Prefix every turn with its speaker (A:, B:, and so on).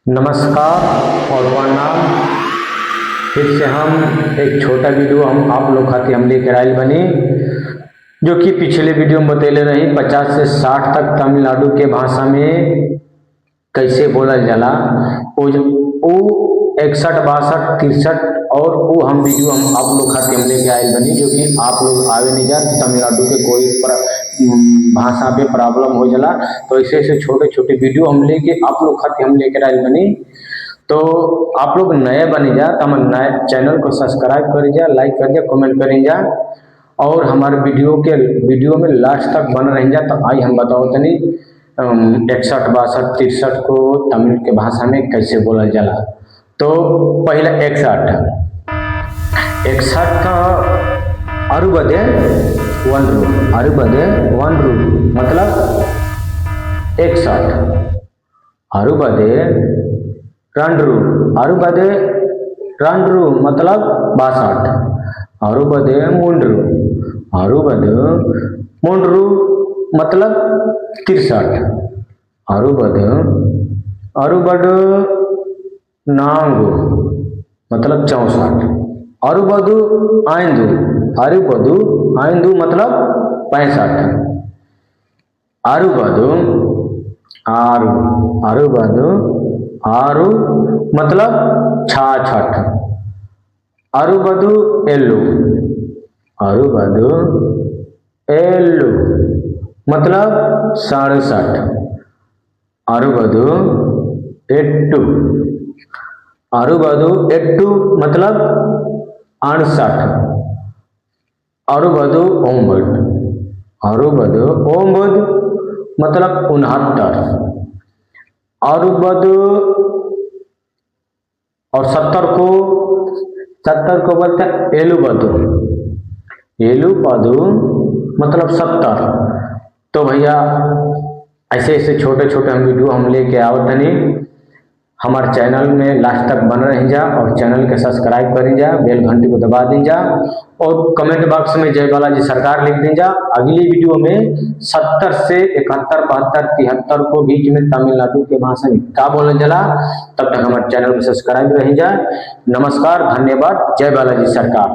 A: नमस्कार और प्रणाम। फिर से हम एक छोटा वीडियो हम आप लोग खातिर हम लेकर आयल बनी, जो कि पिछले वीडियो में बतैले रही 50 से 60 तक तमिलनाडु के भाषा में कैसे बोला जाला। वो 61, 62, 63 और वो हम वीडियो हम आप लोग खातिर हम लेके आयल बनी, जो कि आप लोग आवे नहीं जा तो तमिलनाडु के कोई भाषा पे प्रॉब्लम हो जाला। तो ऐसे ऐसे छोटे छोटे वीडियो हम लेके आप लोग खातिर हम लेकर आयल बनी। तो आप लोग नए बने जा तो हमारे नए चैनल को सब्सक्राइब कर जा, लाइक कर जा, कमेंट करें जा और हमारे वीडियो में लास्ट तक बन रह जा। तो आई हम बताओ तनी 61, 62, 63 को तमिल के भाषा में कैसे बोला जाला। तो पहला 61 का अरुबदे वन रू मतलब 61। अरुबदे रंड्रू मतलब 62। अरुबदे मुंड्रू मतलब 63। अरुबड नांगू मतलब 64। अरुबदु आइंदू मतलब 65। अरुबदु आरू मतलब 66। अरुबदु एल्लू मतलब 67। अरुबदु एट्टू मतलब 68। अरुबदु ओम्बद मतलब 69। अरुबदु और 70 को बोलते हैं एलुबदु मतलब 70। तो भैया ऐसे ऐसे छोटे छोटे हम वीडियो हम लेके आवत नहीं। हमारे चैनल में लास्ट तक बन रह जा और चैनल के सब्सक्राइब करें जा, बेल घंटी को दबा दें जा और कमेंट बॉक्स में जय बालाजी सरकार लिख दें जा। अगली वीडियो में 70 से 71, 72, 73 को बीच में तमिलनाडु के भाषा में क्या बोलने चला। तब तक हमारे चैनल को सब्सक्राइब रह जा। नमस्कार, धन्यवाद, जय बालाजी सरकार।